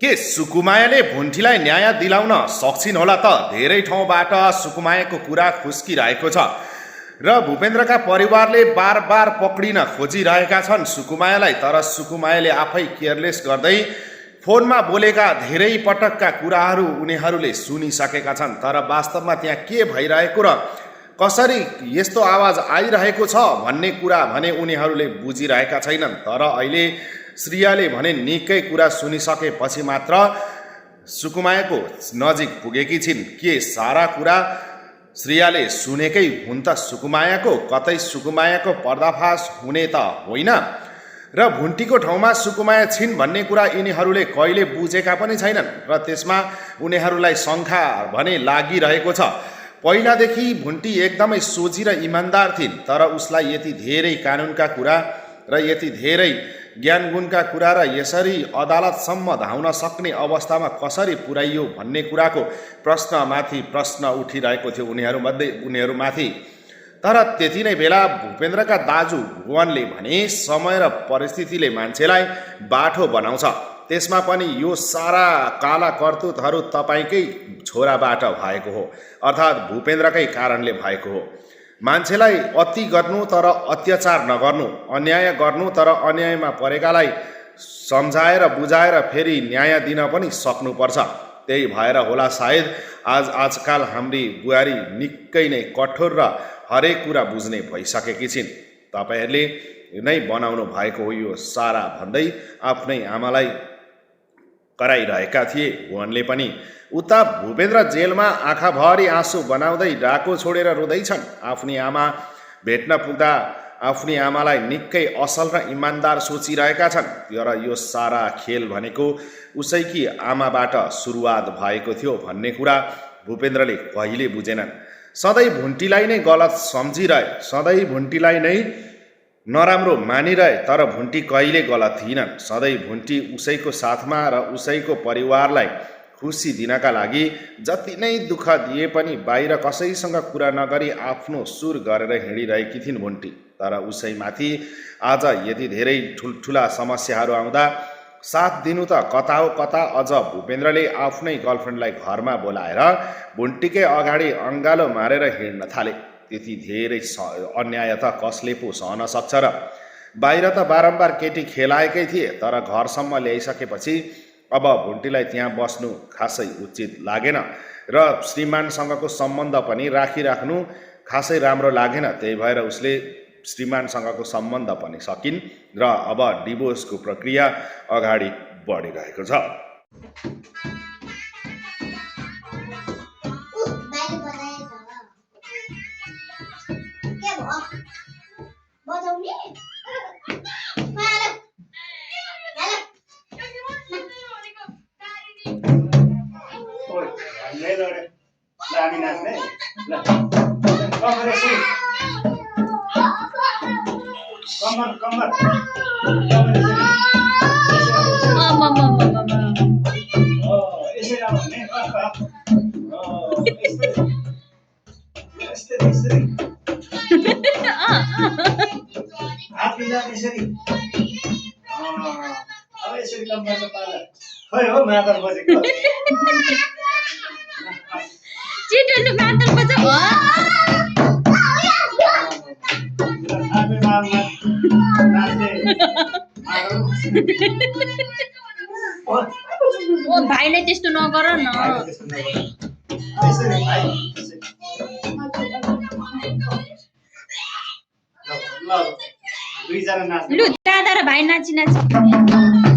के सुकुमायाले भुन्टीलाई न्याय दिलाउन सक्छिन् होला त? धेरै ठाउँबाट सुकुमायाको कुरा खुस्किरहेको छ र भूपेन्द्रका परिवारले बार बार पक्रिन खोजिरहेका छन् सुकुमायालाई। तर सुकुमायाले आफै केयरलेस गर्दै फोनमा बोलेका धेरै पटकका कुराहरू उनीहरूले सुनिसकेका छन्। तर वास्तवमा त्यहाँ के भइरहेको र कसरी यस्तो आवाज आइरहेको छ भन्ने कुरा भने उनीहरूले बुझिरहेका छैनन्। तर अहिले श्रियाले भने निकै कुरा सुनिसकेपछि मात्र सुकुमायाको नजिक पुगेकी छिन्। के सारा कुरा श्रियाले सुनेकै हुन् त सुकुमायाको? कतै सुकुमायाको पर्दाफास हुने त होइन र भुन्टीको ठाउँमा सुकुमाया छिन् भन्ने कुरा यिनीहरूले कहिले बुझेका पनि छैनन् र त्यसमा उनीहरूलाई शङ्का भने लागिरहेको छ। पहिलादेखि भुन्टी एकदमै सोझी र इमान्दार थिइन्, तर उसलाई यति धेरै कानुनका कुरा र यति धेरै ज्ञान गुणका कुरा र यसरी अदालतसम्म धाउन सक्ने अवस्थामा कसरी पुर्याइयो भन्ने कुराको प्रश्नमाथि प्रश्न उठिरहेको थियो उनीहरूमाथि। तर त्यति नै बेला भूपेन्द्रका दाजु भुवनले भने समय र परिस्थितिले मान्छेलाई बाठो बनाउँछ, त्यसमा पनि यो सारा काला करतुतहरू तपाईँकै छोराबाट भएको हो, अर्थात् भूपेन्द्रकै कारणले भएको हो। मान्छेलाई अति गर्नु तर अत्याचार नगर्नु, अन्याय गर्नु तर अन्यायमा परेकालाई सम्झाएर बुझाएर फेरि न्याय दिन पनि सक्नुपर्छ। त्यही भएर होला सायद आजकल हाम्री बुहारी निकै नै कठोर र हरेक कुरा बुझ्ने भइसकेकी छिन्। तपाईँहरूले नै बनाउनु भएको हो यो सारा भन्दै आफ्नै आमालाई कराइरहेका थिए भुवनले पनि। उता भूपेन्द्र जेलमा आँखाभरि आँसु बनाउँदै डाको छोडेर रुँदैछन्। आफ्नी आमा भेट्न पुग्दा आफ्नी आमालाई निकै असल र इमान्दार सोचिरहेका छन्। तर यो सारा खेल भनेको उसैकी आमाबाट सुरुवात भएको थियो भन्ने कुरा भूपेन्द्रले कहिले बुझेनन्। सधैँ भुन्टीलाई नै गलत सम्झिरहे, सधैँ भुन्टीलाई नै नराम्रो मानिरहे, तर भुन्टी कहिले गलत थिएनन्। सधैँ भुन्टी उसैको साथमा र उसैको परिवारलाई खुसी दिनका लागि जति नै दुःख दिए पनि बाहिर कसैसँग कुरा नगरी आफ्नो सुर गरेर हिँडिरहेकी थिइन् भुन्टी। तर उसैमाथि आज यति धेरै ठुल्ठुला समस्याहरू आउँदा साथ दिनु त कता हो कता, अझ भूपेन्द्रले आफ्नै गर्लफ्रेन्डलाई घरमा बोलाएर भुन्टीकै अगाडि अङ्गालो मारेर हिँड्न थाले। त्यति धेरै अन्याय त कसले पो सहन सक्छ र? बाहिर त बारम्बार केटी खेलाएकै थिए, तर घरसम्म ल्याइसकेपछि अब भुन्टीलाई त्यहाँ बस्नु खासै उचित लागेन र श्रीमानसँगको सम्बन्ध पनि राखिराख्नु खासै राम्रो लागेन। त्यही भएर उसले श्रीमानसँगको सम्बन्ध पनि सकिन् र अब डिभोर्सको प्रक्रिया अगाडि बढिरहेको छ। ओ भाइले त्यस्तो नगर न। लु दादा र भाइ नाची नाची